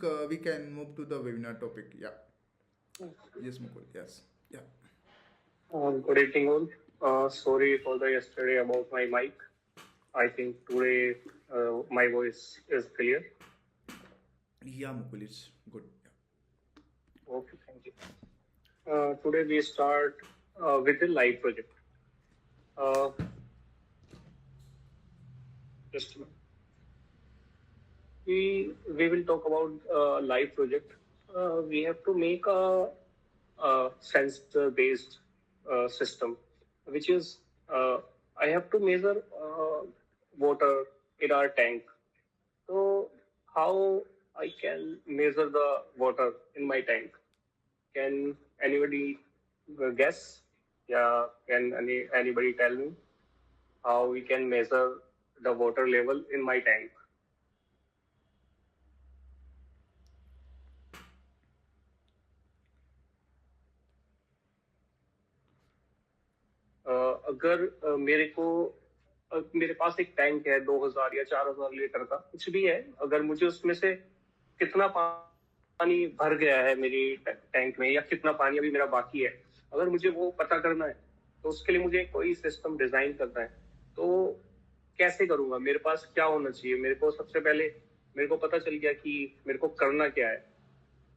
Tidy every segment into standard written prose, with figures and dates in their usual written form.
we can move to the webinar topic. Yeah. Yes, Mukul. Yes. Yeah. Good evening, all. Sorry for the yesterday about my mic. I think today my voice is clear. Yeah, Mukul, it's good. Okay, thank you. Today we start with the live project. Uh, just a minute. We will talk about live project. We have to make a sensor based system, which is I have to measure water in our tank. So how I can measure the water in my tank? Can anybody guess? Yeah, can anybody tell me how we can measure the water level in my tank? अगर मेरे पास एक tank है 2000 या 4000 litre का कुछ भी है, अगर मुझे उसमें से कितना पानी भर गया है मेरी टैंक में या कितना पानी अभी मेरा बाकी है, अगर मुझे वो पता करना है तो उसके लिए मुझे कोई सिस्टम डिजाइन करना है, तो कैसे करूंगा? मेरे पास क्या होना चाहिए? मेरे को सबसे पहले मेरे को पता चल गया कि मेरे को करना क्या है।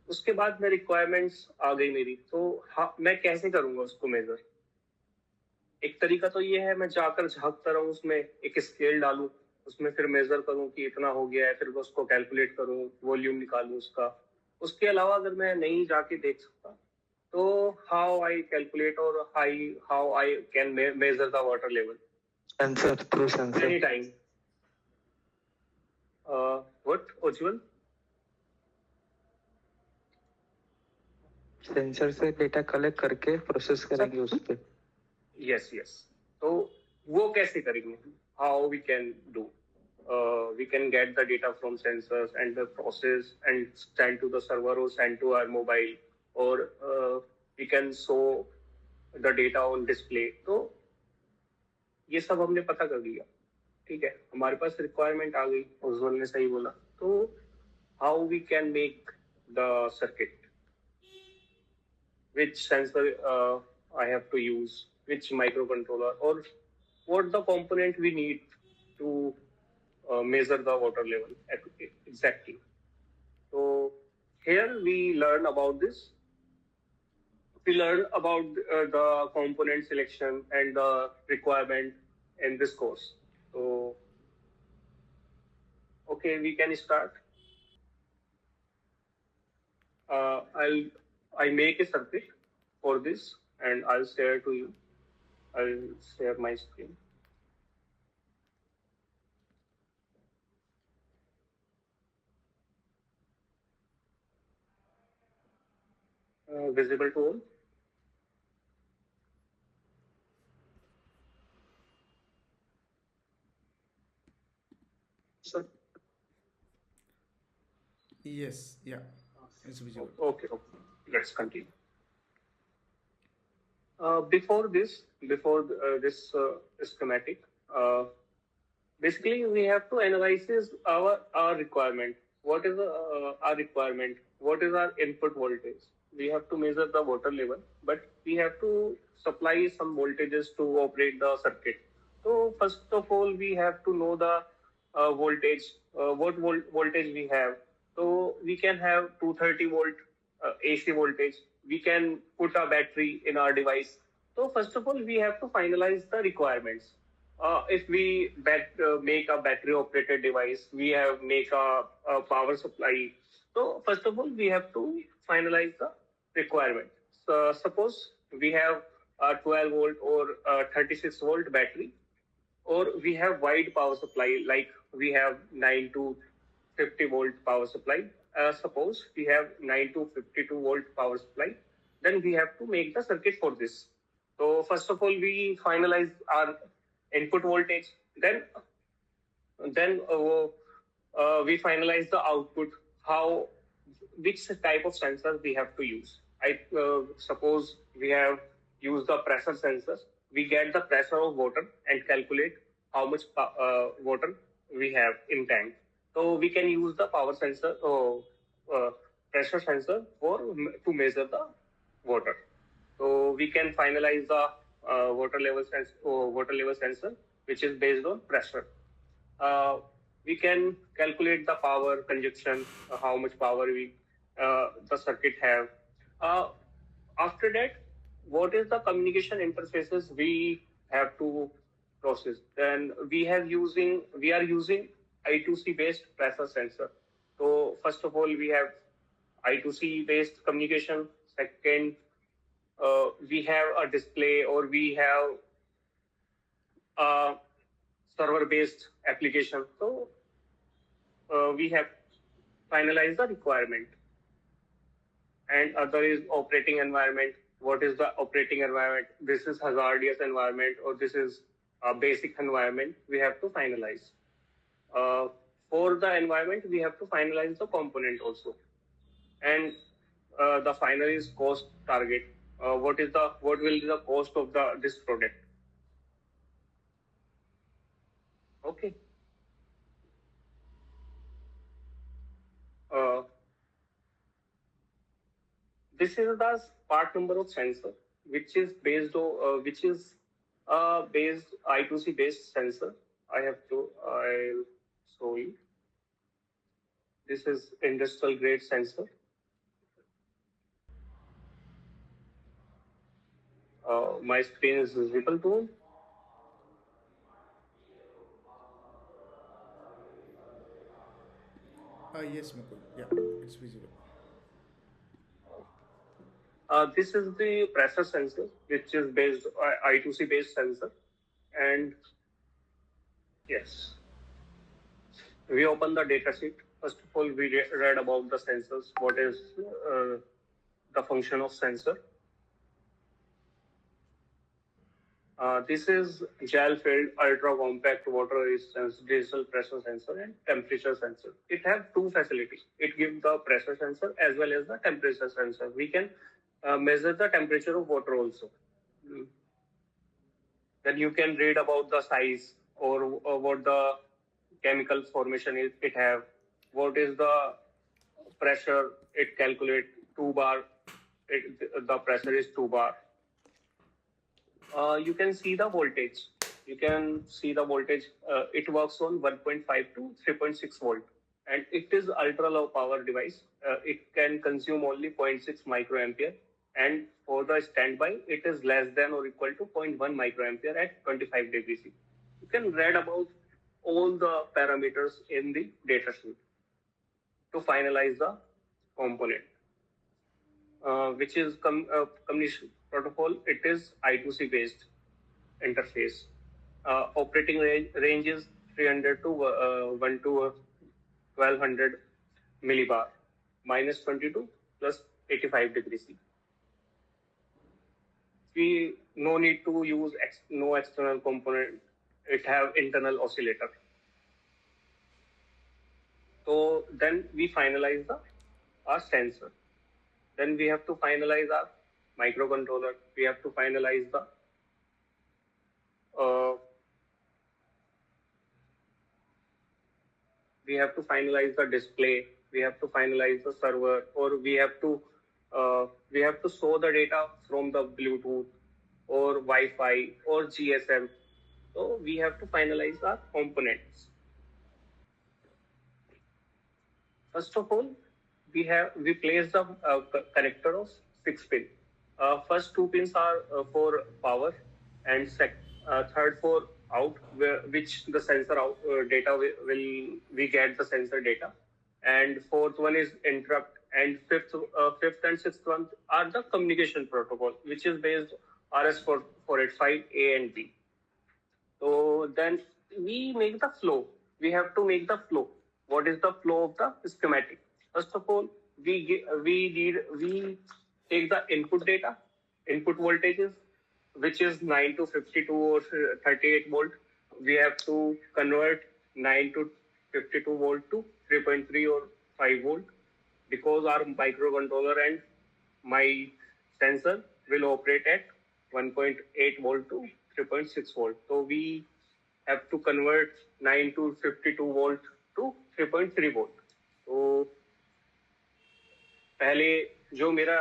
उसके बाद मैं रिक्वायरमेंट्स आ गई मेरी, तो हाँ, मैं कैसे करूंगा उसको मेजर? एक तरीका तो ये है मैं जाकर झांकता रहूं, उसमें एक स्केल डालूं, उसमें फिर मेजर करूं कि इतना हो गया है, फिर मैं उसको कैलकुलेट करूं, वॉल्यूम निकालूं उसका। उसके अलावा अगर मैं नहीं जाके देख सकता तो हाउ आई कैलकुलेट और how I can measure the water level? Sensor, through sensor. Any time. What Ujjwal? Sensor से डेटा कलेक्ट करके प्रोसेस करेंगे उस पे। Yes yes. तो वो कैसे करेंगे? How we can do? We can get the data from sensors and the process and send to the server or send to our mobile, or we can show the data on display. तो ये सब हमने पता कर लिया, ठीक है, हमारे पास रिक्वायरमेंट आ गई, उज्जवल ने सही बोला। तो how we can make the circuit, which sensor I have to use, which microcontroller, or what the component we need to measure the water level exactly. So here we learn about this. We learn about the component selection and the requirement in this course. So okay, we can start. I make a circuit for this and I'll share to you. I'll share my screen. Visible to all? Sir? Yes. Yeah. It's visible. Okay. Let's continue. Before this schematic, basically we have to analyze our requirement. What is our requirement? What is our input voltage? We have to measure the water level, but we have to supply some voltages to operate the circuit. So first of all, we have to know the voltage, what voltage we have. So we can have 230 volt AC voltage. We can put a battery in our device. So first of all, we have to finalize the requirements. If we make a battery operated device, we have make a power supply. So first of all, we have to finalize the requirement. So suppose we have a 12 volt or a 36 volt battery, or we have wide power supply, like we have 9 to 50 volt power supply. Suppose we have 9 to 52 volt power supply, then we have to make the circuit for this. So first of all, we finalize our input voltage, then we finalize the output, which type of sensor we have to use. I suppose we have used the pressure sensors. We get the pressure of water and calculate how much water we have in tank. So we can use the power sensor, pressure sensor to measure the water. So we can finalize the water level sensor, which is based on pressure. We can calculate the power consumption, how much power the circuit have. After that, what is the communication interfaces we have to process? Then we are using I2C based pressure sensor. So first of all, we have I2C based communication. Second, we have a display, or we have a server based application. So we have finalized the requirement. And other is operating environment. What is the operating environment? This is hazardous environment, or this is a basic environment. We have to finalize. For the environment, we have to finalize the component also. And the final is cost target. What will be the cost of this product? Okay. This is the part number of sensor, which is based I2C based sensor. I'll show you. This is industrial grade sensor. My screen is visible to you. Yes, Mukul. Yeah, it's visible. This is the pressure sensor, which is based I2C based sensor. And yes, we open the data sheet. First of all, we read about the sensors. What is the function of sensor? This is gel-filled ultra-compact water resistance digital pressure sensor and temperature sensor. It has two facilities. It gives the pressure sensor as well as the temperature sensor. We can measure the temperature of water also. Then you can read about the size, or what the chemical formation is it have. What is the pressure it calculate, 2 bar. The pressure is 2 bar. You can see the voltage. It works on 1.5 to 3.6 volt, and it is ultra low power device. It can consume only 0.6 microampere, and for the standby, it is less than or equal to 0.1 microampere at 25 degrees C. You can read about all the parameters in the data sheet to finalize the component, which is communication protocol. It is I2C based interface. Operating range is 300 to 1 to 1200 millibar, minus 22 plus 85 degrees C. We no need to use no external component. It have internal oscillator. So then we finalize our sensor. Then we have to finalize our microcontroller. We have to finalize the display. We have to finalize the server, or we have to show the data from the Bluetooth or Wi-Fi or GSM. So we have to finalize our components. First of all, we place the connector of 6 pin. First 2 pins are for power, and third for out, which the sensor out data we get the sensor data, and fourth one is interrupt, and fifth and sixth one are the communication protocol, which is based RS485A and B. So then we make the flow. We have to make the flow. What is the flow of the schematic? First of all, we take the input data, input voltages, which is 9 to 52 or 38 volt. We have to convert 9 to 52 volt to 3.3 or 5 volt, because our microcontroller and my sensor will operate at 1.8 volt to 3.6 volt. So we have to convert 9 to 52 volt to 3.3 volt. So पहले जो मेरा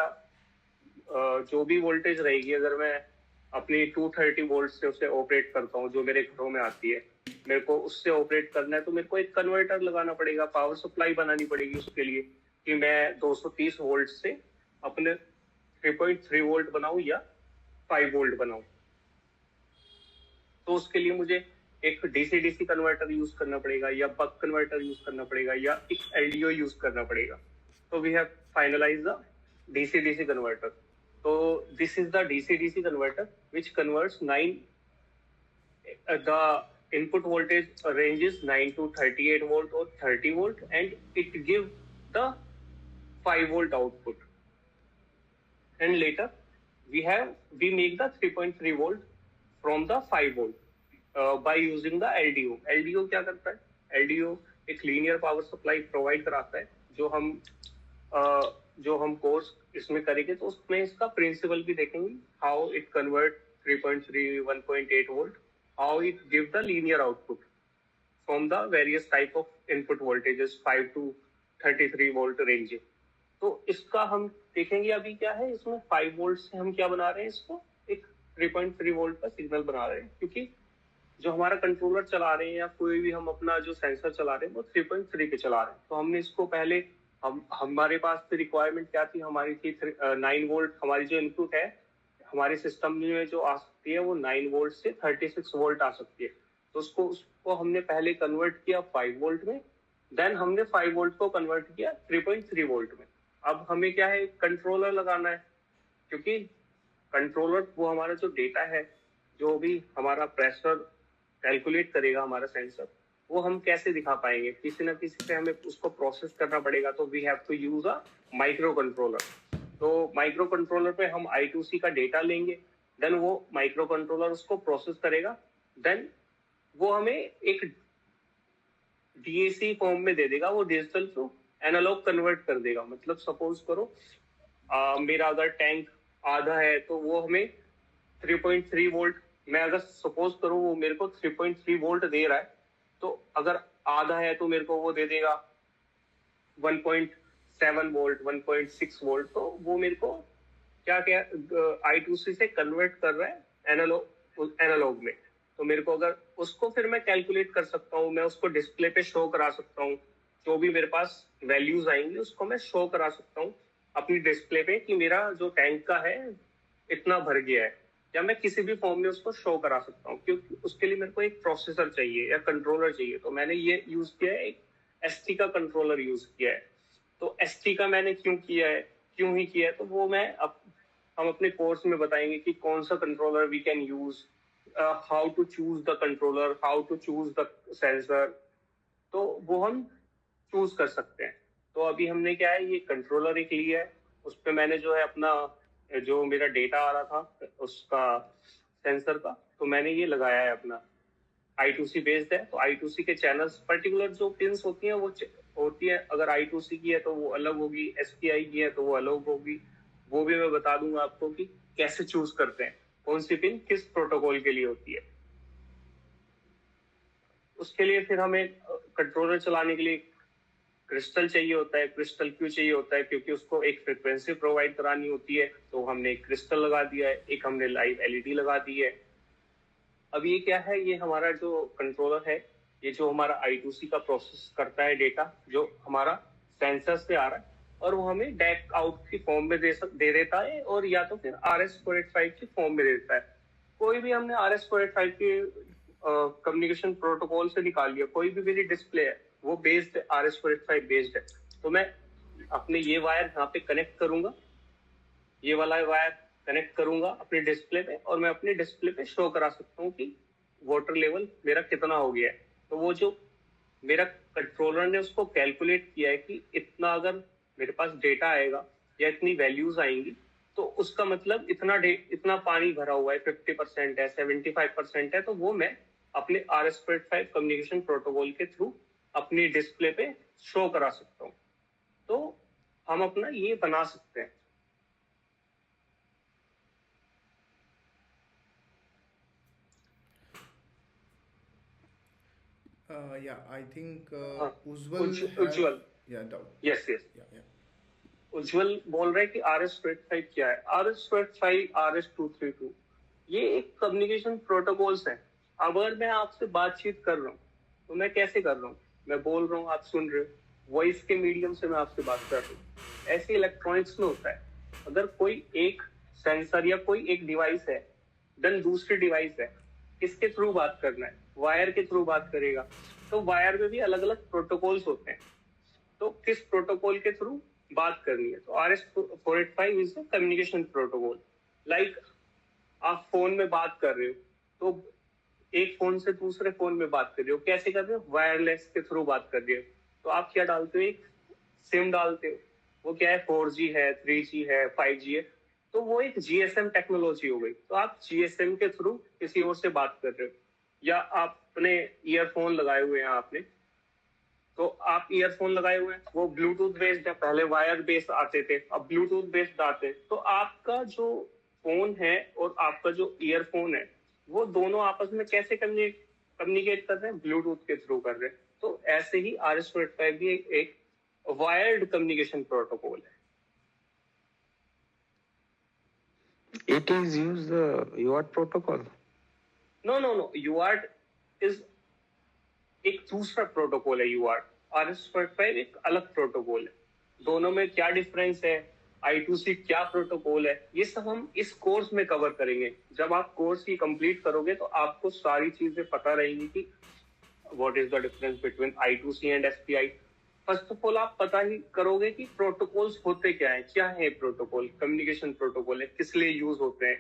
जो भी voltage रहेगी, अगर मैं अपनी 230 volt से उसे ऑपरेट करता हूँ जो मेरे घरों में आती है, मेरे को उससे ऑपरेट करना है तो मेरे को एक कन्वर्टर लगाना पड़ेगा, पावर सप्लाई बनानी पड़ेगी उसके लिए कि मैं 230 वोल्ट से अपने 3.3 वोल्ट बनाऊं या 5 वोल्ट बनाऊं। तो उसके लिए मुझे एक डीसी डीसी कन्वर्टर यूज करना पड़ेगा या बक कन्वर्टर यूज करना पड़ेगा या एक एलडीओ यूज करना पड़ेगा। तो we have finalize the DC DC converter. तो this is the DC DC converter which converts 9 the input voltage range is 9 to 38 volt or 30 volt, and it gives the 5 volt output. And later we make the 3.3 volt from the 5 volt by using the LDO. LDO क्या करता है? LDO एक linear power supply provide कराता है जो हम course इसमें करेंगे तो उसमें इसका प्रिंसिपल भी देखेंगे, how it convert 3.3 1.8 volt, how it give the linear output from the various type of input voltages 5 to 33 volt range. तो इसका हम देखेंगे अभी क्या है, इसमें 5 वोल्ट से हम क्या बना रहे हैं, इसको एक 3.3 वोल्ट का सिग्नल बना रहे हैं, क्योंकि जो हमारा कंट्रोलर चला रहे हैं या कोई भी हम अपना जो सेंसर चला रहे हैं वो 3.3 पे चला रहे हैं। तो हमने इसको पहले हमारे पास रिक्वायरमेंट क्या थी, हमारी थी 9 वोल्ट। हमारी जो इनपुट है हमारे सिस्टम में जो आ सकती है वो 9 वोल्ट से 36 वोल्ट आ सकती है। तो उसको हमने पहले कन्वर्ट किया 5 वोल्ट में, देन हमने 5 वोल्ट को कन्वर्ट किया 3.3 वोल्ट में। अब हमें क्या है, कंट्रोलर लगाना है, क्योंकि कंट्रोलर वो हमारा जो डेटा है, जो भी हमारा प्रेशर कैलकुलेट करेगा हमारा सेंसर, वो हम कैसे दिखा पाएंगे, किसी ना किसी से हमें उसको प्रोसेस करना पड़ेगा। तो we have to use a microcontroller. तो माइक्रो कंट्रोलर पे हम I2C का डेटा लेंगे, देन वो माइक्रो कंट्रोलर उसको प्रोसेस करेगा, देन वो हमें एक DAC फॉर्म में दे देगा, वो डिजिटल टू एनालॉग कन्वर्ट कर देगा। मतलब सपोज करो मेरा अगर टैंक आधा है तो वो हमें 3.3 वोल्ट, मैं अगर सपोज करूं वो मेरे को 3.3 वोल्ट दे रहा है, तो अगर आधा है तो मेरे को वो दे देगा 1.7 वोल्ट 1.6 वोल्ट। तो वो मेरे को क्या क्या I2C से कन्वर्ट कर रहा है एनालॉग में। तो मेरे को अगर उसको फिर मैं कैलकुलेट कर सकता हूँ, मैं उसको डिस्प्ले पे शो करा सकता हूँ, जो भी मेरे पास वैल्यूज आएंगी उसको मैं शो करा सकता हूँ अपनी डिस्प्ले पे कि मेरा जो टैंक का है इतना भर गया है, या मैं किसी भी फॉर्म में उसको शो करा सकता हूँ। क्योंकि उसके लिए मेरे को एक प्रोसेसर चाहिए या कंट्रोलर चाहिए। तो मैंने ये यूज किया है, एक ST का कंट्रोलर यूज किया है। तो ST का मैंने क्यों ही किया है, तो वो हम अपने कोर्स में बताएंगे कि कौन सा controller we can use, how to choose the controller, how to choose the sensor. तो वो हम चूज कर सकते हैं। तो अभी हमने क्या है, ये कंट्रोलर एक लिया है, उस पर मैंने जो है अपना जो मेरा डेटा आ रहा था उसका सेंसर का, तो मैंने ये लगाया है अपना I2C बेस्ड है। तो I2C के चैनल्स पर्टिकुलर जो पिंस होती हैं वो होती है, अगर I2C की है तो वो अलग होगी, SPI की है तो वो अलग होगी। वो भी मैं बता दूंगा आपको कि कैसे चूज करते हैं कौन सी पिन किस प्रोटोकॉल के लिए होती है। उसके लिए फिर हमें कंट्रोलर चलाने के लिए क्रिस्टल चाहिए होता है। क्रिस्टल क्यों चाहिए होता है, क्योंकि उसको एक फ्रिक्वेंसी प्रोवाइड करानी होती है। तो हमने एक क्रिस्टल लगा दिया है, एक हमने लाइव LED लगा दी है। अब ये क्या है, ये हमारा जो कंट्रोलर है, ये जो हमारा I2C का प्रोसेस करता है डेटा जो हमारा सेंसर से आ रहा है, और वो हमें DAC आउट की फॉर्म में दे देता है, और या तो फिर RS485 की फॉर्म में दे देता है। कोई भी हमने RS485 की कम्युनिकेशन प्रोटोकॉल से निकाल लिया, कोई भी मेरी डिस्प्ले है वो बेस्ड RS485 बेस्ड है। तो मैं अपने ये वायर यहाँ पे कनेक्ट करूंगा, ये वाला वायर कनेक्ट करूंगा अपने डिस्प्ले पे, और मैं अपने डिस्प्ले पे शो करा सकता हूँ कि वाटर लेवल मेरा कितना हो गया है। तो वो जो मेरा कंट्रोलर ने उसको कैलकुलेट किया है कि इतना अगर मेरे पास डेटा आएगा या इतनी वैल्यूज आएंगी, तो उसका मतलब इतना पानी भरा हुआ है, 50% है 75% है, तो वो मैं अपने RS485 कम्युनिकेशन प्रोटोकॉल के थ्रू अपनी डिस्प्ले पे शो करा सकता हूँ। तो हम अपना ये बना सकते हैं। Yeah, I think हाँ, Ujjwal उज्ज्वल, yeah, doubt. Yes Yeah, yeah. उज्जवल बोल रहे हैं कि RS-485 क्या है। RS-485, RS-232 ये एक कम्युनिकेशन प्रोटोकॉल्स है। अगर मैं आपसे बातचीत कर रहा हूँ तो मैं कैसे कर रहा हूँ? मैं बोल रहा हूँ, आप सुन रहे हो, वॉइस के मीडियम से मैं आपसे बात कर रहा हूँ। ऐसे इलेक्ट्रॉनिक्स में होता है। अगर कोई एक सेंसर या कोई एक डिवाइस है, देन दूसरी डिवाइस है, किसके थ्रू बात करना है? वायर के थ्रू बात करेगा। तो वायर में भी अलग अलग प्रोटोकॉल्स होते हैं। तो किस प्रोटोकॉल के थ्रू बात करनी है? तो RS-485 is communication protocol. Like आप फोन में बात कर रहे हो, तो एक फोन से दूसरे फोन में बात कर रहे हो, कैसे कर रहे हो? वायरलेस के थ्रू बात कर रहे हो। तो आप क्या डालते हो? एक सिम डालते हो। वो क्या है? 4G है, 3G है, 5G है। तो वो एक GSM टेक्नोलॉजी हो गई। तो आप GSM के थ्रू किसी और से बात कर रहे हो, या आपने ईयरफोन लगाए हुए हैं आपने, तो आप ईयरफोन लगाए हुए हैं, वो ब्लूटूथ बेस्ड है। पहले वायर बेस्ड आते थे, अब ब्लूटूथ बेस्ड आते हैं। तो आपका जो फोन है और आपका जो ईयरफोन है, वो दोनों आपस में कैसे कम्युनिकेट कर रहे हैं? ब्लूटूथ के थ्रू कर रहे हैं। तो ऐसे ही RS-485 भी एक वायर्ड कम्युनिकेशन प्रोटोकॉल है। It is use the UART protocol. No, UART is एक दूसरा प्रोटोकॉल है। UART, RS-485 एक अलग प्रोटोकॉल है। दोनों में क्या डिफरेंस है, I2C क्या प्रोटोकॉल है, ये सब हम इस कोर्स में कवर करेंगे। जब आप कोर्स की कंप्लीट करोगे तो आपको सारी चीजें पता रहेंगी कि what is the difference between I2C and SPI। First of all आप पता ही करोगे कि प्रोटोकॉल्स होते क्या है। क्या है प्रोटोकॉल? कम्युनिकेशन प्रोटोकॉल है, किस लिए यूज होते हैं,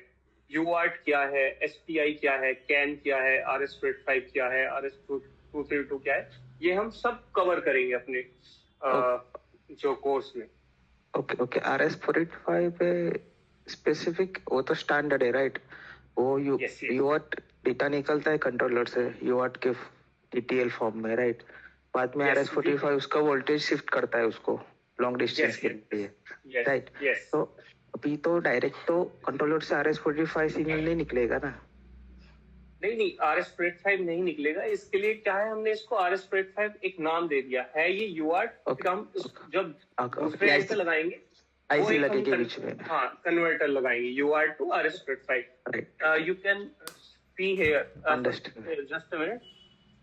UART क्या है, SPI क्या है, CAN क्या है, RS-485 क्या है, RS-232 क्या है, ये हम सब कवर करेंगे अपने जो कोर्स में। ओके RS-485 पे स्पेसिफिक वो तो स्टैंडर्ड है, राइट? वो Yes. यूआरट डेटा निकलता है कंट्रोलर से यूआरट के TTL फॉर्म में, राइट? बाद में Yes. RS-485 उसका वोल्टेज शिफ्ट करता है उसको लॉन्ग डिस्टेंस Yes. के लिए, राइट? Yes. तो अभी तो डायरेक्ट तो कंट्रोलर से RS-485 सिग्नल नहीं निकलेगा ना? नहीं, RS-485 नहीं निकलेगा। इसके लिए क्या है, हमने इसको RS-485 एक नाम दे दिया है। ये UART Okay. हम जब दूसरे Okay. एंड पे लगाएंगे वो IC एक हम लगेगी बीच में, हाँ कन्वर्टर लगाएंगे, UART to RS-485. Right? You can see here. Understand. Just a minute.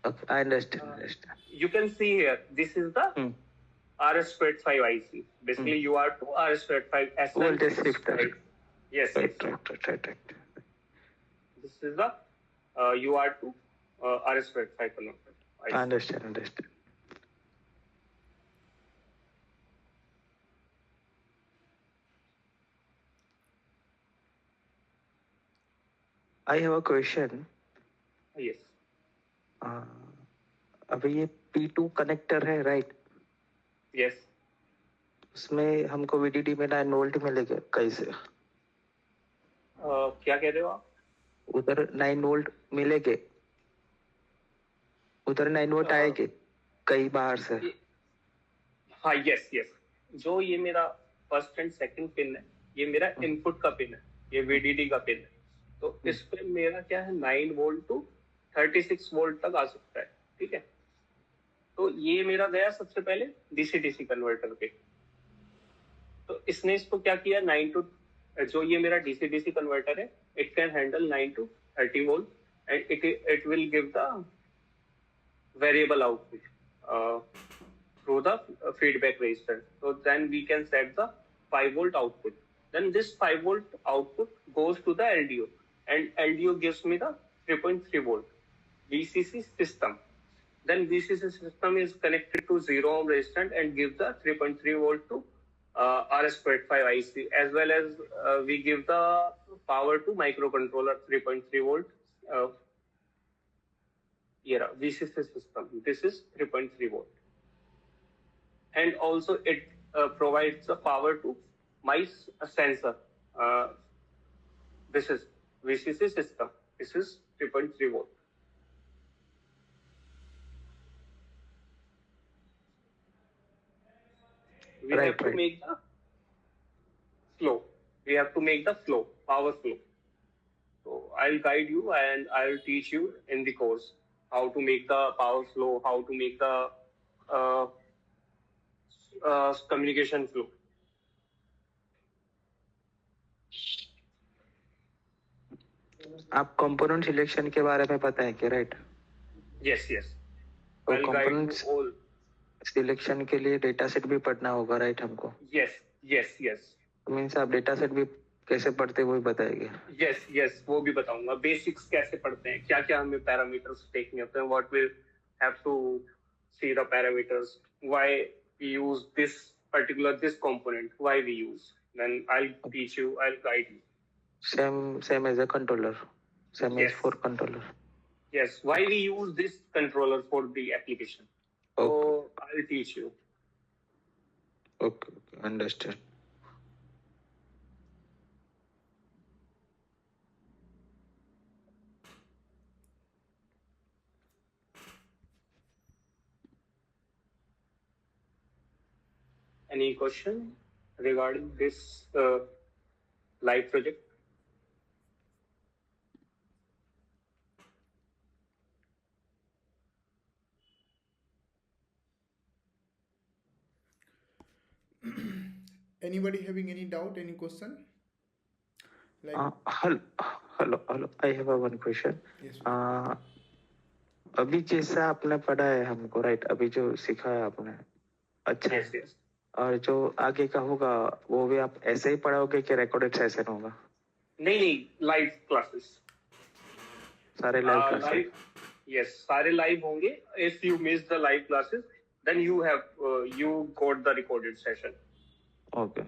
Okay, I understand. You can see here. This is the RS-485 IC. Basically, UART to RS-485 Voltage shifter. Yes. Right. This is the UART to RS-485 converter. I understand. I have a question. Yes. अभी ये P2 connector है, right? Yes. उसमें हमको VDD में 9 volt मिलेगा कैसे? क्या कह रहे हो आप? उधर 9 वोल्ट मिलेंगे, उधर 9 वोल्ट आएंगे कई बाहर से? हाँ, यस। जो ये मेरा फर्स्ट एंड सेकंड पिन है, ये मेरा इनपुट का पिन है, ये VDD का पिन है। तो इस पे मेरा क्या है, 9 वोल्ट टू 36 वोल्ट तक आ सकता है। ठीक है, तो ये मेरा गया सबसे पहले DC-DC कन्वर्टर पे। तो इसने इसको क्या किया, 9 टू, जो ये मेरा DC-DC कन्वर्टर है, it can handle 9 to 30 volt and it will give the variable output through the feedback resistor. So then we can set the 5 volt output. Then this 5 volt output goes to the LDO, and LDO gives me the 3.3 volt VCC system. Then VCC system is connected to 0 ohm resistor and gives the 3.3 volt to RS-485 IC, as well as we give the power to microcontroller 3.3 volt. VCC system. This is 3.3 volt. And also it provides the power to my sensor. This is VCC system. This is 3.3 volt. We have to make the flow. We have to make the flow, power flow. So I'll guide you and I'll teach you in the course how to make the power flow, how to make the communication flow. आप component selection के बारे में पता है क्या, right? Yes, yes. तो I'll guide you component all. Selection के लिए डेटा सेट भी पढ़ना होगा, राइट हमको? Yes, yes, yes. मीन्स आप डेटा सेट भी कैसे पढ़ते हैं वो भी बताएंगे? Yes, yes, वो भी बताऊंगा. बेसिक्स कैसे पढ़ते हैं, क्या क्या हमें पैरामीटर्स टेकने होते हैं, what will have to see the parameters, why we use this component, why we use. Then I'll teach you, I'll guide you. Same as a controller. Same as Yes. for controller. Yes, why we use this controller for the application. So I'll teach you. Okay, understand. Any question regarding this live project? Anybody having any doubt, any question? Hello. I have one question. Yes. अभी जैसा आपने पढ़ा है हमको, right? अभी जो सिखाया आपने, अच्छा Yes, है। yes. और जो आगे का होगा वो भी आप ऐसे ही पढ़ाओगे कि रिकॉर्डेड सेशन होगा? नहीं, लाइव क्लासेस. सारे लाइव क्लासेस? Yes, सारे लाइव होंगे. If you miss the live classes, then you got the recorded session. Okay.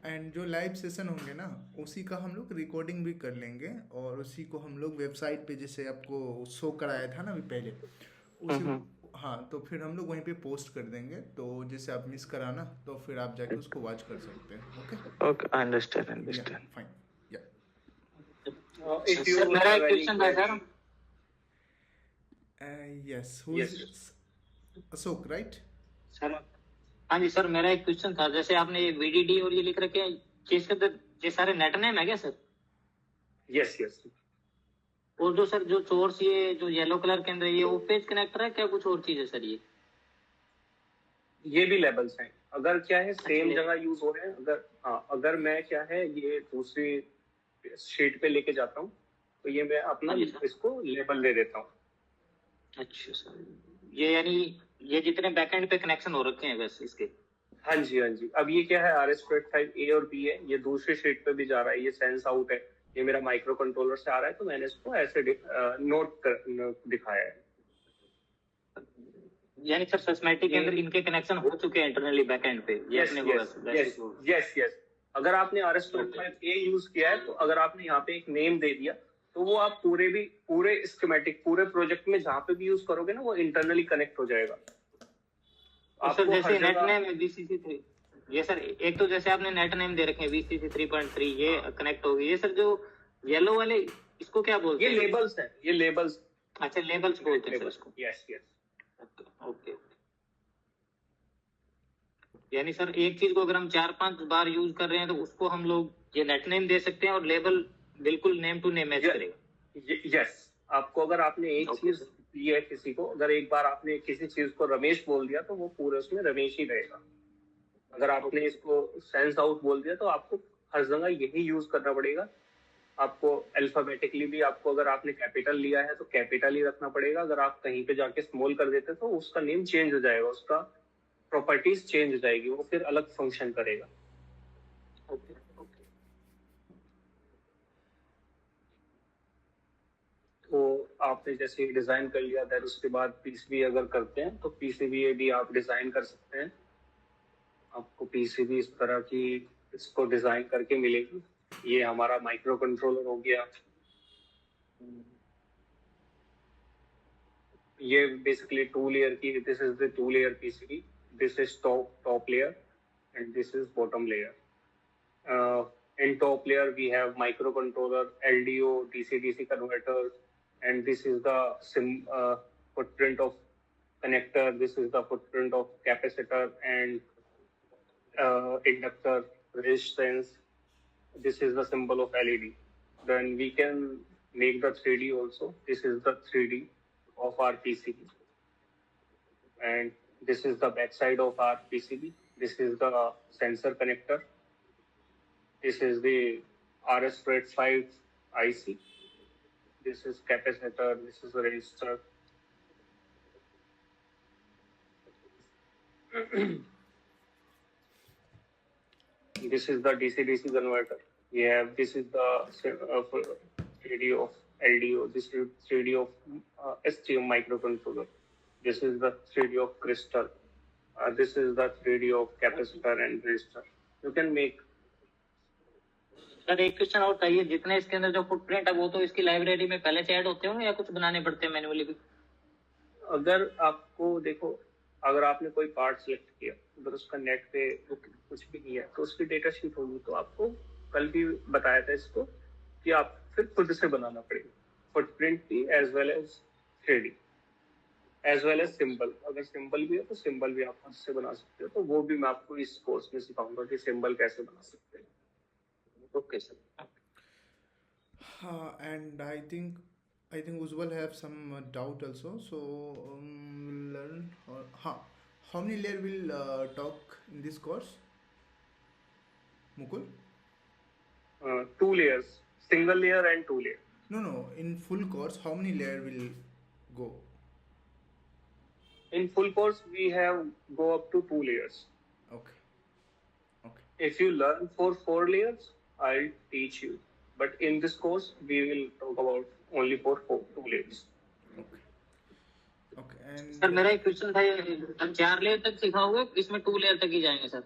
And जो लाइव सेशन होंगे ना, उसी का हम लोग रिकॉर्डिंग भी कर लेंगे और उसी को हम लोग वेबसाइट पे जैसे आपको शो कराया था ना अभी पहले, उसी हाँ, तो फिर हम लोग वहीं पे पोस्ट कर देंगे. तो जैसे आप मिस कराना तो फिर आप जाके उसको वॉच कर सकते हैं. Okay, I understand. Fine. If you have any question, yes, who is Ashok, right? Sir हाँ जी सर, मेरा एक क्वेश्चन था. जैसे आपने ये VDD और ये लिख रखे हैं, ये सारे नेट नेम है क्या सर? Yes, yes. और जो सर जो सोर्स ये जो येलो कलर के अंदर ये वो पेज कनेक्टर है क्या, कुछ और चीज है सर? ये भी लेबल्स हैं. अगर क्या है सेम जगह यूज हो रहे हैं, अगर मैं क्या है ये दूसरी शीट पे लेके जाता हूँ तो ये मैं अपना इसको लेबल दे देता हूँ. अच्छा सर, ये यानी ये जितने बैकएंड पे कनेक्शन हो रखे हैं वैसे इसके? हाँ जी. अब ये क्या है, RS-485A और B है, ये दूसरी शीट पे भी जा रहा है. ये सेंस आउट है, ये मेरा माइक्रो कंट्रोलर से आ रहा है, तो मैंने इसको ऐसे नोट दिखाया है. यानी सर सिस्टमैटिक के अंदर इनके कनेक्शन हो चुके हैं इंटरनली बैकएंड पे? यस. अगर आपने RS-485A यूज किया है तो अगर आपने यहाँ पे एक नेम दे दिया तो वो आप पूरे स्कीमेटिक पूरे प्रोजेक्ट में जहाँ पे भी यूज करोगे ना, वो इंटरनली कनेक्ट हो जाएगा. सर जैसे नेट नेम है VCC3, ये सर एक तो जैसे आपने नेट नेम दे रखे हैं VCC 3.3, ये कनेक्ट होगी. ये सर जो येलो वाले इसको क्या बोलते हैं? ये लेबल्स है. ये लेबल्स. अच्छा, लेबल्स बोलते हैं सर इसको. यस. ओके. यानी सर एक चीज को अगर हम 4-5 बार यूज कर रहे हैं तो उसको हम लोग ये नेट नेम दे सकते हैं और लेबल बिल्कुल नेम टू नेम मैच करेगा. यस. आपको अगर आपने एक चीज दी है किसी को, अगर एक बार आपने किसी चीज को रमेश बोल दिया तो वो पूरे उसमें रमेश ही रहेगा. अगर आपने इसको सेंस आउट बोल दिया तो आपको हर जगह यही यूज करना पड़ेगा. आपको अल्फाबेटिकली भी आपको अगर आपने कैपिटल लिया है तो कैपिटल ही रखना पड़ेगा. अगर आप कहीं पे जाके स्मॉल कर देते तो उसका नेम चेंज हो जाएगा, उसका प्रॉपर्टीज चेंज हो जाएगी, वो फिर अलग फंक्शन करेगा. ओके. तो आपने जैसे डिजाइन कर लिया था, उसके बाद पीसीबी अगर करते हैं तो पीसीबी भी आप डिजाइन कर सकते हैं. आपको पीसीबी इस तरह की इसको डिजाइन करके मिलेगी. ये हमारा माइक्रो कंट्रोलर हो गया. ये बेसिकली 2 लेयर की, this is the 2 layer PCB. This is top layer and this is bottom layer. In top layer we have microcontroller, LDO, DC-DC converters, and this is the footprint of connector. This is the footprint of capacitor and inductor, resistance. This is the symbol of LED. Then we can make the 3D also. This is the 3D of our PCB, and this is the back side of our PCB. This is the sensor connector. This is the RS-485 IC. This is capacitor. This is a resistor. This is the DC-DC converter. We have, this is the 3D of LDO. This is 3D of STM microcontroller. This is the 3D of crystal. This is the 3D of capacitor and resistor. You can make. Sir एक question और था, ये जितने इसके अंदर जो footprint है वो तो इसकी लाइब्रेरी में पहले से ऐड होते होंगे या कुछ बनाने पड़ते हैं मैन्युअली भी? अगर आपको देखो, अगर आपने कोई पार्ट सिलेक्ट किया, अगर उसका नेट पे कुछ भी किया तो उसकी डेटा शीट होगी, तो आपको कल भी बताया था इसको कि आप फिर खुद से बनाना पड़ेगा फुटप्रिंट भी, as well as 3D, as well as symbol. अगर सिंबल भी है तो सिंबल भी आप खुद से बना सकते हो. तो वो भी मैं आपको इस कोर्स में सिखाऊंगा कि सिंबल कैसे बना सकते हैं. Okay sir. And I think Ujjwal have some doubt also. So we'll learn. How many layer will talk in this course? Mukul? 2 layers, single layer and 2 layer. No. In full course, how many layer will go? In full course, we have go up to 2 layers. Okay. If you learn for 4 layers, I'll teach you. But in this course, we will talk about only for 2 layers. Okay. And sir मेरा एक question था, हम 4 layer तक सिखाओगे, इसमें 2 layer तक ही जाएंगे sir?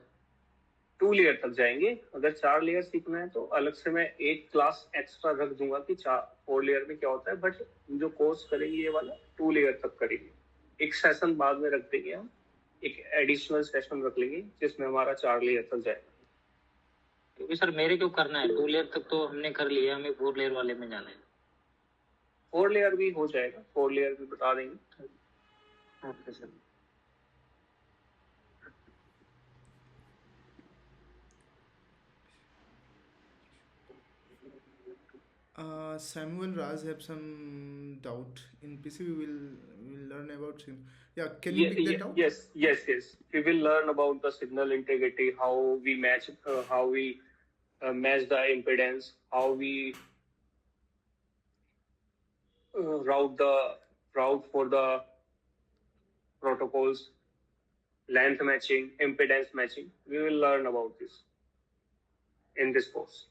2 layer तक जाएंगे. अगर 4 लेयर सीखना है तो अलग से मैं एक क्लास एक्स्ट्रा रख दूंगा कि 4 लेयर में क्या होता है. बट जो कोर्स करेंगे ये वाला 2 लेयर तक करेंगे. एक सेशन बाद में रख देंगे हम, एक एडिशनल सेशन रख लेंगे जिसमें हमारा 4 लेयर तक जाएगा. क्योंकि सर मेरे क्यों करना है, 2 लेयर तक तो हमने कर लिया, हमें 4 लेयर वाले में जाना है. 4 लेयर भी हो जाएगा, 4 लेयर भी बता देंगे. Okay sir. Samuel Raz have some doubt. In PC we will learn about him. Yeah, can you pick that out? Yes. We will learn about the signal integrity, how we match the impedance, how we route for the protocols, length matching, impedance matching. We will learn about this in this course.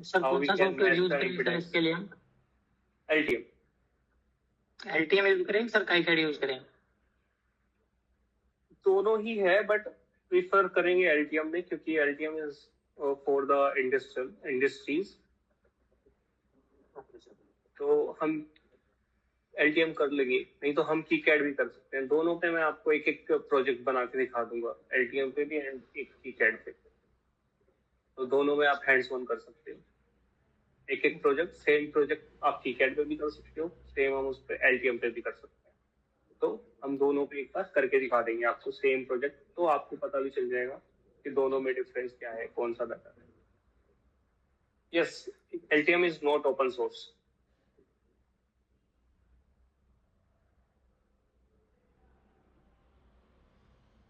Sir कौन सा software use करेंगे sir इसके लिए हम? LTM. LTM use करेंगे sir, काई CAD use करें? दोनों ही है, बट प्रीफर करेंगे LTM में, क्योंकि LTM is for the industries. तो हम LTM कर लेंगे, नहीं तो हम KiCad भी कर सकते हैं. दोनों पे मैं आपको एक एक प्रोजेक्ट बना के दिखा दूंगा, LTM पे भी एंड एक KiCad पे. तो दोनों में आप हैंड्स ऑन कर सकते हो. एक एक प्रोजेक्ट, सेम प्रोजेक्ट आप KiCad पे भी कर सकते हो, सेम हम उस पर LTM पे भी कर सकते हैं. तो हम दोनों पे एक बार करके दिखा देंगे आपको सेम प्रोजेक्ट, तो आपको पता भी चल जाएगा कि दोनों में डिफरेंस क्या है, कौन सा बेटर है. Yes, LTM is not open source.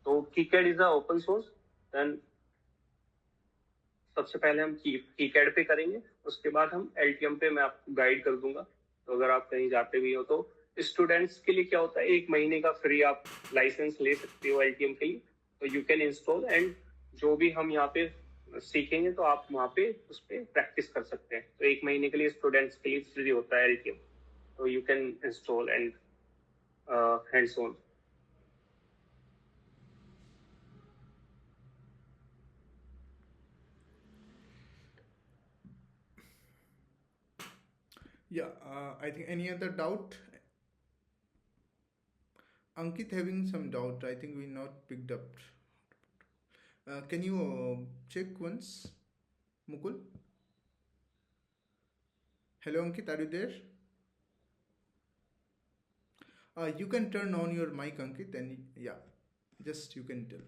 तो KiCad is a open source. Then सबसे पहले हम KiCad पे करेंगे, उसके बाद हम LTM पे मैं आपको गाइड कर दूंगा. तो अगर आप कहीं जाते भी हो तो स्टूडेंट्स के लिए क्या होता है, 1 महीने का फ्री आप लाइसेंस ले सकते हो LTM के लिए. तो यू कैन इंस्टॉल, एंड जो भी हम यहाँ पे सीखेंगे तो आप वहाँ पे उस पर प्रैक्टिस कर सकते हैं. तो 1 महीने के लिए स्टूडेंट्स के लिए फ्री होता है LTM. तो you can install and hands on. Yeah, I think any other doubt? Ankit having some doubt. I think we not picked up. Can you check once, Mukul? Hello, Ankit, are you there? You can turn on your mic, Ankit, and yeah, just you can tell.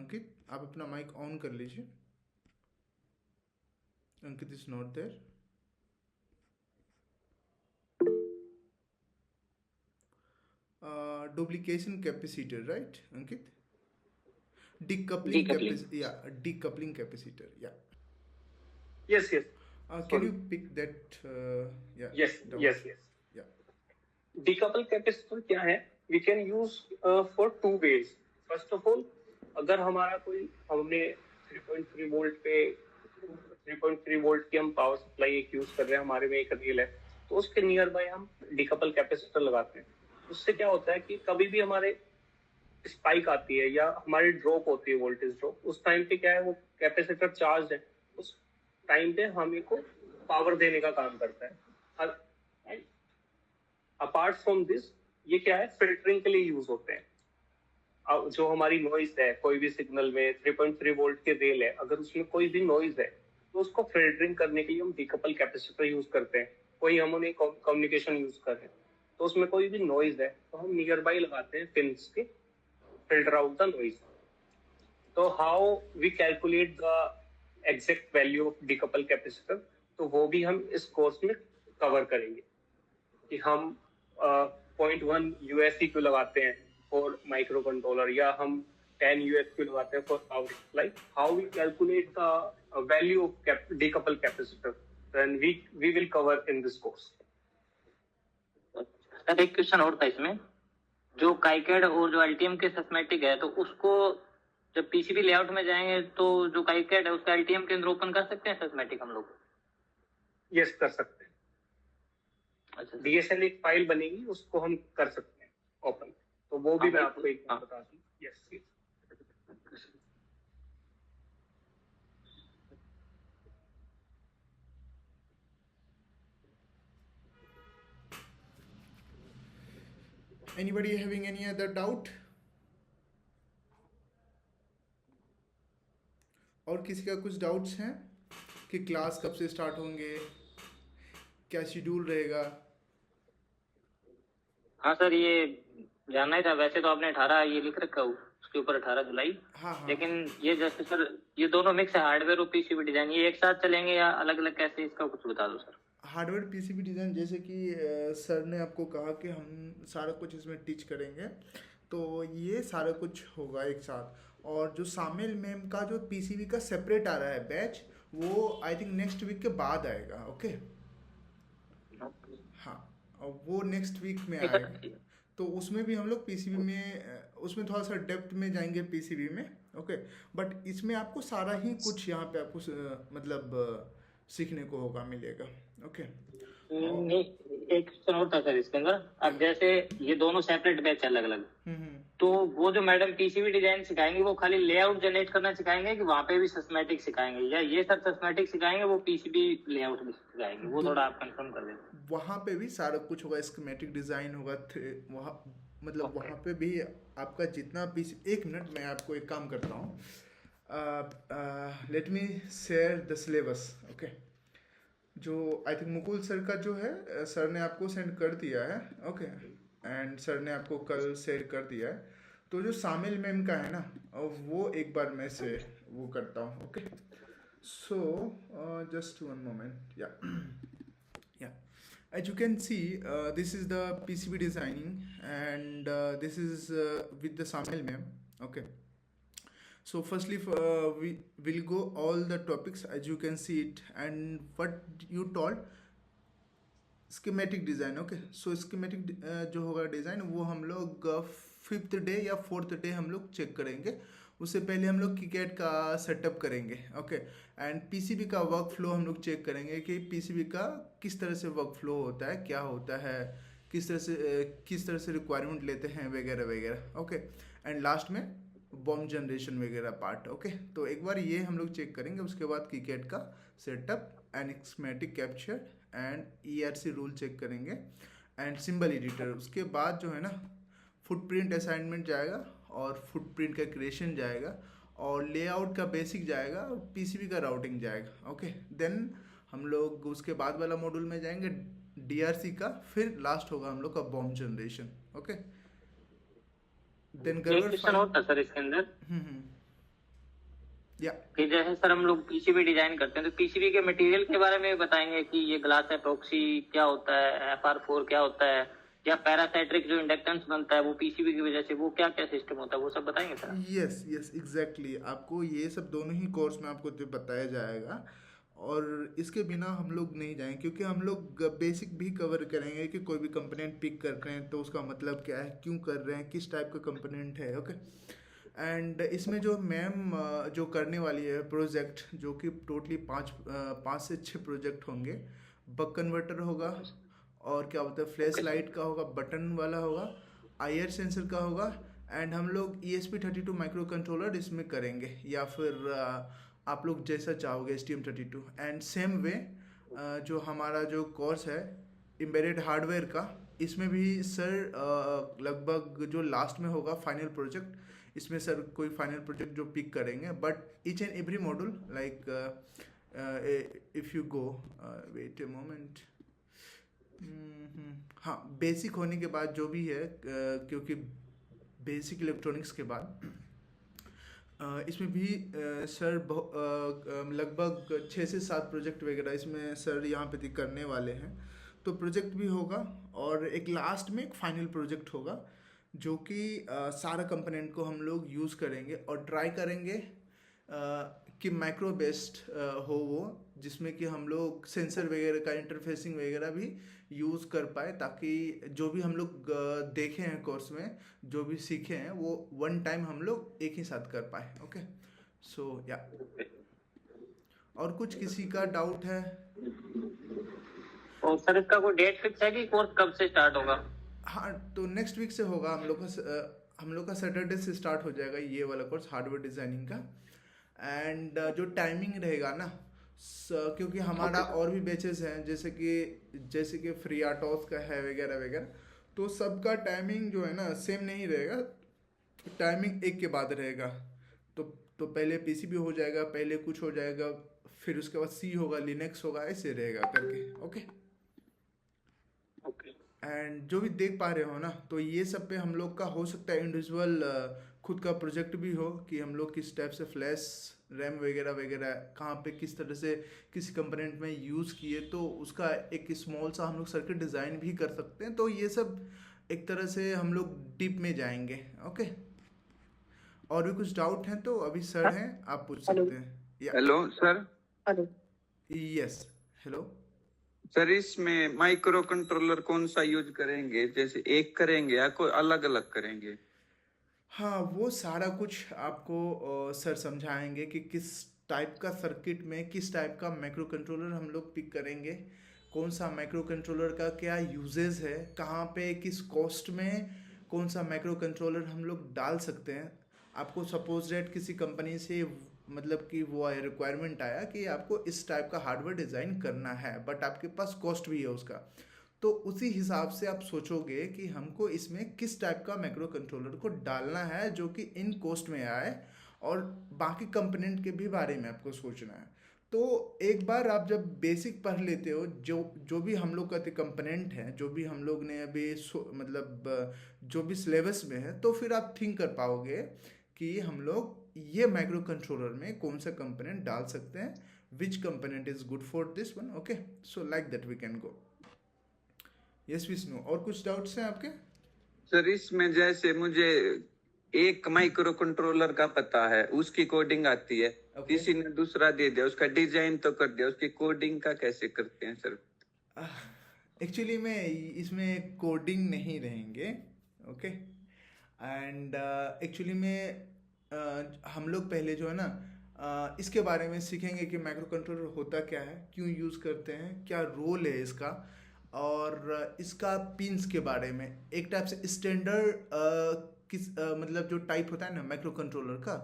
Ankit, आप अपना mic on कर लीजिए. Ankit is not there. Duplication capacitor, right, Ankit? Decoupling capacitor. Yeah, decoupling capacitor. Yeah. Yes, yes. Can Sorry. you pick that? Yeah. Yes, Down. yes, yes. Yeah. Decouple capacitor क्या है? We can use for two ways. First of all, अगर हमारा कोई हमने 3.3 volt पे 3.3 volt की हम power supply एक यूज कर रहे हैं, हमारे में एक रेल है, तो उसके नियर बाय हम डिकपल कैपेसिटर लगाते हैं. उससे क्या होता है कि कभी भी हमारे स्पाइक आती है या हमारी ड्रॉप होती है, वोल्टेज ड्रॉप, उस टाइम पे क्या है, वो कैपेसिटर चार्ज है, उस टाइम पे हमें को पावर देने का काम करता है. अपार्ट फ्रॉम दिस, ये क्या है, फिल्टरिंग के लिए यूज होते हैं. जो हमारी नॉइज है कोई भी सिग्नल में, 3.3 वोल्ट के रेल है, अगर उसमें कोई भी नॉइज है तो उसको फिल्टरिंग करने के लिए हम डिकपल कैपेसिटर यूज करते हैं. कोई हम उन्हें कम्युनिकेशन यूज कर रहे हैं तो उसमें कोई भी नॉइज है तो हम नियर बाई लगाते हैं पिन्स के, filter out the noise. So how we calculate the exact value of decouple capacitor, तो वो भी हम इस कोर्स में कवर करेंगे कि हम 0.1 USC क्यों लगाते हैं फॉर माइक्रो कंट्रोलर, या हम 10 US क्यों लगाते हैं for power supply. How we calculate the value of decouple capacitor, then we will cover in this course. Sir एक क्वेश्चन और था इसमें, जो काइकेड और जो अल्टीएम के सिस्टमैटिक है, तो उसको जब पीसीबी लेआउट में जाएंगे तो जो काइकेड है उसका अल्टीएम के अंदर ओपन कर सकते हैं सिस्टमैटिक हम लोग? यस, कर सकते हैं. अच्छा, DSL एक फाइल बनेगी, उसको हम कर सकते हैं ओपन, तो वो भी मैं आपको एक बार बता दूं. Yes, yes. Anybody having any other doubt? और किसी का कुछ डाउट्स हैं कि क्लास कब से स्टार्ट होंगे, क्या शेड्यूल रहेगा? हाँ सर, ये जानना ही था. वैसे तो आपने 18 ये लिख रखा है उसके ऊपर 18 जुलाई, हाँ हाँ. लेकिन ये जैसे सर ये दोनों मिक्स है, हार्डवेयर और पीसीबी डिजाइन, ये एक साथ चलेंगे या अलग अलग, कैसे, इसका कुछ बता दो सर. हार्डवेयर पीसीबी डिज़ाइन, जैसे कि सर ने आपको कहा कि हम सारा कुछ इसमें टीच करेंगे, तो ये सारा कुछ होगा एक साथ. और जो सामिल मैम का जो पीसीबी का सेपरेट आ रहा है बैच, वो आई थिंक नेक्स्ट वीक के बाद आएगा. ओके, हाँ, और वो नेक्स्ट वीक में आएगा. तो उसमें भी हम लोग पीसीबी में उसमें थोड़ा सा डेप्थ में जाएंगे पीसीबी में. ओके, बट इसमें आपको सारा ही कुछ यहाँ पे आपको मतलब सीखने को होगा, मिलेगा. ओके, नहीं, एक क्वेश्चन और था सर इसके अंदर. अब जैसे ये दोनों सेपरेट बैच अलग अलग, तो वो जो मैडम पीसीबी डिजाइन सिखाएंगे वो खाली लेआउट जनरेट करना सिखाएंगे कि वहाँ पे भी सिस्टमैटिक सिखाएंगे, या ये सब सिस्टमैटिक सिखाएंगे वो पीसीबी लेआउट भी सिखाएंगे? वो थोड़ा आप कंफर्म कर दें. वहाँ पे भी सारा कुछ होगा, स्कीमेटिक डिज़ाइन होगा वहाँ, मतलब वहाँ पे भी आपका जितना पीसी. एक मिनट, मैं आपको एक काम करता हूँ, let me share the syllabus. Okay, जो आई थिंक मुकुल सर का जो है, सर ने आपको सेंड कर दिया है. ओके, एंड सर ने आपको कल शेयर कर दिया है. तो जो सामिल मैम का है ना, वो एक बार मैं से वो करता हूँ. Okay, so just one moment. या as you can see, this is the PCB designing, and this is with the Samil ma'am. Okay, so firstly we will go all the topics as you can see it, and what you told schematic design. Okay, so schematic जो होगा design, वो हम लोग 5th day या 4th day हम लोग check करेंगे. उससे पहले हम लोग KiCad का सेटअप करेंगे. ओके, एंड पीसीबी का वर्क फ्लो हम लोग चेक करेंगे कि पीसीबी का किस तरह से वर्क फ्लो होता है, क्या होता है, किस तरह से रिक्वायरमेंट लेते हैं, वगैरह वगैरह. ओके, एंड लास्ट में बॉम्ब जनरेशन वगैरह पार्ट. ओके, तो एक बार ये हम लोग चेक करेंगे. उसके बाद KiCad का setup and schematic capture and ERC rule check करेंगे एंड सिंबल एडिटर. उसके बाद जो है ना, फुटप्रिंट असाइनमेंट जाएगा और फुटप्रिंट का क्रिएशन जाएगा और लेआउट का बेसिक जाएगा और पीसीबी का राउटिंग जाएगा. ओके, देन हम लोग उसके बाद वाला मॉड्यूल में जाएंगे DRC का, फिर लास्ट होगा हम लोग का BOM generation. Okay, then question और था सर इसके अंदर. या फिर जैसे सर हम लोग पीसीबी डिजाइन करते हैं तो पीसीबी के मटेरियल के बारे में बताएंगे कि ये ग्लास एपॉक्सी क्या होता है, FR4 क्या होता है, या पैरासाइट्रिक जो इंडक्टेंस बनता है वो पीसीबी की वजह से, वो क्या क्या सिस्टम होता है, वो सब बताएंगे सर? यस एग्जैक्टली, आपको ये सब दोनों ही कोर्स में आपको तो बताया जाएगा. और इसके बिना हम लोग नहीं जाएंगे, क्योंकि हम लोग बेसिक भी कवर करेंगे कि कोई भी कंपोनेंट पिक कर रहे हैं तो उसका मतलब क्या है, क्यों कर रहे हैं, किस टाइप का कंपोनेंट है। ओके। एंड इसमें जो मैम जो करने वाली है प्रोजेक्ट, जो कि टोटली 5 से 6 प्रोजेक्ट होंगे। बक कन्वर्टर होगा, और क्या बोलते हैं, फ्लैश लाइट का होगा, बटन वाला होगा, IR सेंसर का होगा, एंड हम लोग ESP32 माइक्रो कंट्रोलर इसमें करेंगे, या फिर आप लोग जैसा चाहोगे STM32। एंड सेम वे जो हमारा जो कोर्स है एम्बेडेड हार्डवेयर का, इसमें भी सर लगभग जो लास्ट में होगा फाइनल प्रोजेक्ट, इसमें सर कोई फाइनल प्रोजेक्ट जो पिक करेंगे, but each and every module like if you go wait a moment, हाँ, बेसिक होने के बाद जो भी है, क्योंकि बेसिक इलेक्ट्रॉनिक्स के बाद इसमें भी सर लगभग 6 से 7 प्रोजेक्ट वगैरह इसमें सर यहाँ पे करने वाले हैं। तो प्रोजेक्ट भी होगा, और एक लास्ट में एक फाइनल प्रोजेक्ट होगा, जो कि सारा कंपोनेंट को हम लोग यूज़ करेंगे और ट्राई करेंगे कि माइक्रो बेस्ड हो वो, जिसमें कि हम लोग सेंसर वगैरह का इंटरफेसिंग वगैरह भी यूज़ कर पाए, ताकि जो भी हम लोग देखे हैं कोर्स में, जो भी सीखे हैं, वो वन टाइम हम लोग एक ही साथ कर पाए। ओके, सो या और कुछ किसी का डाउट है? और सर इसका कोई डेट फिक्स है कि कोर्स कब से स्टार्ट होगा? हाँ, तो नेक्स्ट वीक से होगा हम लोग का सैटरडे से स्टार्ट हो जाएगा ये वाला कोर्स हार्डवेयर डिज़ाइनिंग का। एंड जो टाइमिंग रहेगा ना, क्योंकि हमारा और भी बैचेस हैं, जैसे कि फ्री आर्टॉस का है वगैरह वगैरह, तो सबका टाइमिंग जो है ना सेम नहीं रहेगा, टाइमिंग एक के बाद रहेगा। तो पहले PCB हो जाएगा, पहले कुछ हो जाएगा, फिर उसके बाद C होगा, लिनक्स होगा, ऐसे रहेगा करके। ओके। एंड जो भी देख पा रहे हो ना, तो ये सब पे हम लोग का हो सकता है इंडिविजुअल खुद का प्रोजेक्ट भी हो, कि हम लोग किस टाइप से फ्लैश रैम वगैरह वगैरह कहाँ पे किस तरह से किसी कंपोनेंट में यूज़ किए, तो उसका एक स्मॉल सा हम लोग सर्किट डिज़ाइन भी कर सकते हैं। तो ये सब एक तरह से हम लोग डीप में जाएंगे। ओके। और भी कुछ डाउट हैं तो अभी सर हैं, आप पूछ सकते हैं। Hello sir. Hello. Yes, hello sir, इसमें माइक्रो कंट्रोलर कौन सा यूज करेंगे? जैसे एक करेंगे या कोई अलग अलग करेंगे? हाँ, वो सारा कुछ आपको सर समझाएंगे कि किस टाइप का सर्किट में किस टाइप का माइक्रो कंट्रोलर हम लोग पिक करेंगे, कौन सा माइक्रो कंट्रोलर का क्या यूजेस है, कहाँ पे किस कॉस्ट में कौन सा माइक्रो कंट्रोलर हम लोग डाल सकते हैं। आपको सपोज डेट किसी कंपनी से मतलब कि वो रिक्वायरमेंट आया कि आपको इस टाइप का हार्डवेयर डिज़ाइन करना है, बट आपके पास कॉस्ट भी है उसका, तो उसी हिसाब से आप सोचोगे कि हमको इसमें किस टाइप का माइक्रो कंट्रोलर को डालना है जो कि इन कॉस्ट में आए, और बाकी कंपोनेंट के भी बारे में आपको सोचना है। तो एक बार आप जब बेसिक पढ़ लेते हो, जो भी हम लोग का कंपोनेंट है, जो भी हम लोग ने अभी मतलब जो भी सिलेबस में है, तो फिर आप थिंक कर पाओगे कि हम लोग ये माइक्रो कंट्रोलर में कौन सा कंपोनेंट डाल सकते हैं, which component is good for this one. Okay, so like that we can go. Yes Vishnu, और कुछ डाउट्स हैं आपके? सर, इसमें जैसे मुझे एक माइक्रो कंट्रोलर का पता है, उसकी कोडिंग आती है, किसी ने दूसरा दे दिया, उसका डिजाइन तो कर दिया, उसकी कोडिंग का कैसे करते हैं सर? एक्चुअली में इसमें कोडिंग नहीं रहेंगे। ओके। एंड एक्चुअली में हम लोग पहले जो है ना इसके बारे में सीखेंगे कि माइक्रो कंट्रोलर होता क्या है, क्यों यूज़ करते हैं, क्या रोल है इसका, और इसका पिंस के बारे में, एक टाइप से स्टैंडर्ड मतलब जो टाइप होता है ना माइक्रो कंट्रोलर का,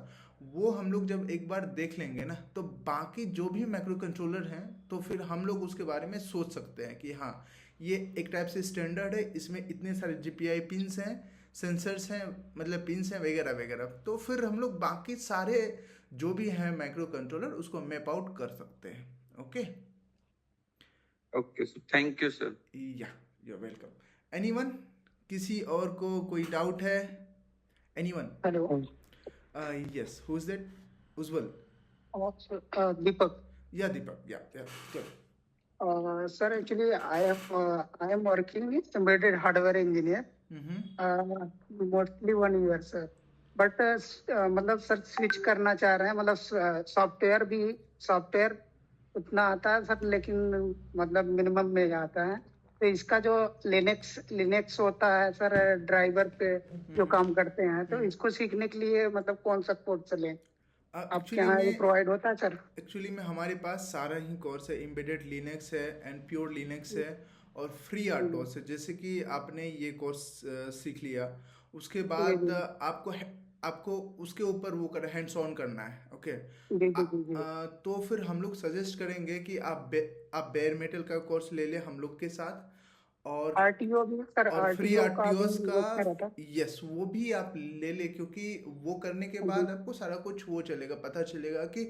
वो हम लोग जब एक बार देख लेंगे ना, तो बाकी जो भी माइक्रो कंट्रोलर हैं, तो फिर हम लोग उसके बारे में सोच सकते हैं कि हाँ, ये एक टाइप से स्टैंडर्ड है, इसमें इतने सारे GPI पिंस हैं, सेंसर्स हैं, मतलब पिंस हैं वगैरह वगैरह। तो फिर हम लोग बाकी सारे जो भी हैं माइक्रो कंट्रोलर उसको मैप आउट कर सकते हैं। Okay okay sir, thank you sir. Yeah you are welcome. Anyone, किसी और को कोई डाउट है? Anyone? Hello. Yes, who is that? Ujjwal? Deepak. Yeah Deepak, yeah good. Sir, actually, I am working with embedded hardware engineer. Mostly 1 year, sir. But मतलब sir switch करना चाह रहे हैं, मतलब सॉफ्टवेयर उतना आता है सर, लेकिन मतलब मिनिमम में आता है। तो इसका जो लिनक्स होता है सर, ड्राइवर पे जो काम करते हैं, तो इसको सीखने के लिए मतलब कौन सा कोर्स चले? आपके एक्चुअली यहाँ ये में प्रोवाइड होता है सर? एक्चुअली में हमारे पास सारा ही कोर्स है। एम्बेडेड लिनक्स है एंड प्योर लिनक्स है और फ्री आर्टोस है। जैसे कि आपने ये कोर्स सीख लिया, उसके जी बाद जी आपको उसके ऊपर वो कर हैंड्स ऑन करना है। ओके, जी जी जी जी। तो फिर हम लोग सजेस्ट करेंगे कि आप बेयर मेटल का कोर्स ले लें हम लोग के साथ। और आरटीओ भी सर, फ्री आरटीओ का भी आरटीओस का, अच्छा रहता यस, वो भी आप ले ले, क्योंकि वो करने के है। जी बाद आपको सारा कुछ वो चलेगा, पता चलेगा कि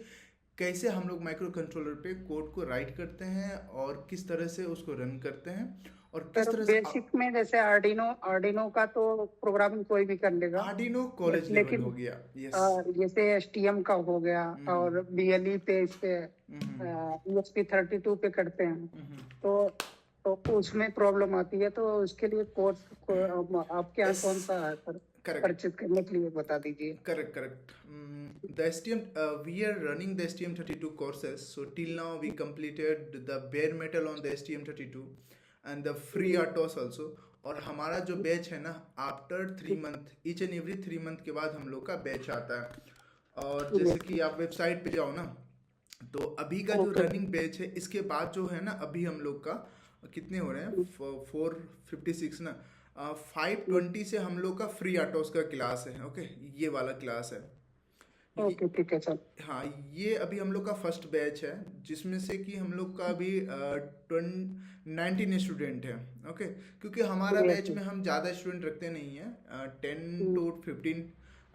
कैसे हम लोग माइक्रो कंट्रोलर पे कोड को राइट करते हैं और किस तरह से उसको रन करते हैं और किस सर, तरह से बेसिक में जैसे आर्डिनो का तो प्रोग्रामिंग कोई भी कर लेगा, आर्डिनो कॉलेज लेवल लेकिन हो गया। यस। जैसे एसटीएम का हो गया और बीएलई पे, इस पे ESP32 पे करते हैं, तो उसमें प्रॉब्लम आती है। तो उसके लिए कोर्स आपके यहाँ कौन सा है सर? करेक्ट परचेज करने के लिए बता दीजिए। Correct the STM, we are running the STM32 courses. So till now we completed the bare metal on the STM32 and the free RTOS also. और हमारा जो बैच है ना, after 3 month, each and every 3 month के बाद हम लोग का बैच आता है। और जैसे कि आप वेबसाइट पे जाओ ना, तो अभी का जो रनिंग बैच है, इसके बाद जो है ना, अभी हम लोग का कितने हो रहे हैं, 456 ना, 520 से हम लोग का फ्री आर्टोस का क्लास है। ओके, ये वाला क्लास है। ओके, ठीक है सर। हाँ, ये अभी हम लोग का फर्स्ट बैच है, जिसमें से कि हम लोग का अभी 19 स्टूडेंट है। ओके, क्योंकि हमारा बैच में हम ज़्यादा स्टूडेंट रखते नहीं हैं, 10 to 15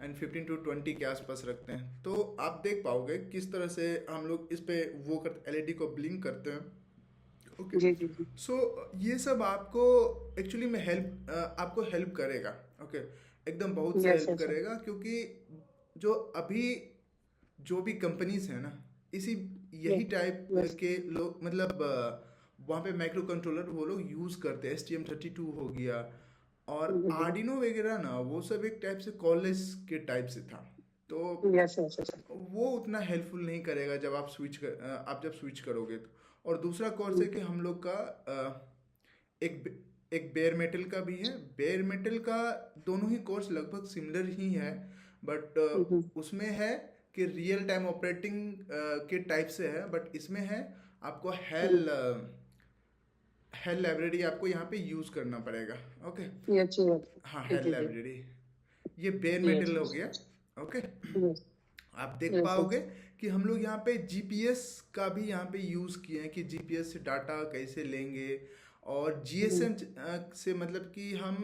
एंड 15 to 20 के आसपास रखते हैं। तो आप देख पाओगे किस तरह से हम लोग इस पे वो करते, एलईडी को ब्लिंक करते हैं। ओके, जी जी जी। सो ये सब आपको एक्चुअली में आपको हेल्प करेगा। ओके, एकदम बहुत से यस हेल्प यस करेगा, क्योंकि जो अभी जो भी कंपनीज है ना, यही टाइप यस के लोग, मतलब वहाँ पे माइक्रो कंट्रोलर वो लोग यूज़ करते हैं। STM32 हो गया और आर्डिनो वगैरह ना, वो सब एक टाइप से कॉलेज के टाइप से था। तो यस यस यस। वो उतना हेल्पफुल नहीं करेगा जब आप जब स्विच करोगे तो। और दूसरा कोर्स है कि हम लोग का एक बेयर मेटल का भी है। बेयर मेटल का दोनों ही कोर्स लगभग सिमिलर ही है, बट उसमें है कि रियल टाइम ऑपरेटिंग के टाइप से है, बट इसमें है आपको हेल लाइब्रेरी आपको यहाँ पे यूज़ करना पड़ेगा। ओके, ये अच्छी बात है। हाँ, ठीक हेल है जी। लाइब्रेरी, ये बेयर यस मेटल हो यस गया। ओके, यस आप देख यस पाओगे कि हम लोग यहाँ पे जीपीएस का भी यहाँ पे यूज़ किए हैं कि जीपीएस से डाटा कैसे लेंगे, और जीएसएम से मतलब कि हम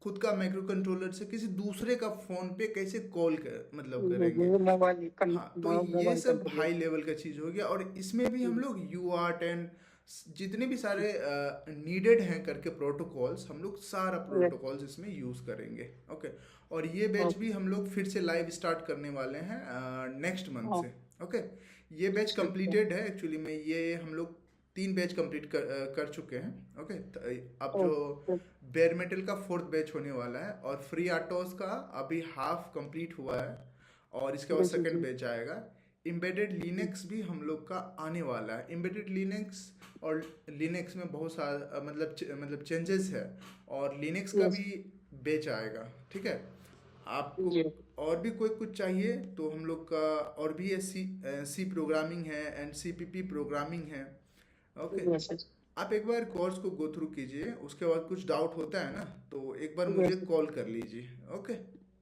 खुद का माइक्रो कंट्रोलर से किसी दूसरे का फ़ोन पे कैसे कॉल मतलब करेंगे। मोबाइल हाँ, तो ये मोबाइल सब कंट्रोल। हाई लेवल का चीज़ हो गया। और इसमें भी हम लोग UART एंड जितने भी सारे नीडेड हैं करके प्रोटोकॉल्स, हम लोग सारा प्रोटोकॉल्स इसमें यूज़ करेंगे। ओके, और ये बैच भी हम लोग फिर से लाइव स्टार्ट करने वाले हैं नेक्स्ट मंथ से। ओके, ये बैच कंप्लीटेड है एक्चुअली में, ये हम लोग 3 बैच कंप्लीट कर चुके हैं। ओके, अब जो बेयर मेटल का 4th बैच होने वाला है, और फ्री आर्टोस का अभी हाफ कंप्लीट हुआ है, और इसके बाद सेकंड बैच आएगा। एम्बेडेड लिनक्स भी हम लोग का आने वाला है। एम्बेडेड लिनक्स और लिनक्स में बहुत सारा मतलब चेंजेस है, और लिनक्स का भी बैच आएगा। ठीक है, आपको और भी कोई कुछ चाहिए तो हम लोग का और भी सी प्रोग्रामिंग है एंड CPP प्रोग्रामिंग है। ओके, आप एक बार कोर्स को गो थ्रू कीजिए, उसके बाद कुछ डाउट होता है ना, तो एक बार मुझे कॉल कर लीजिए। Okay,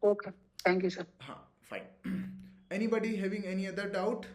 okay, thank you sir. हाँ, fine. Anybody having any other doubt?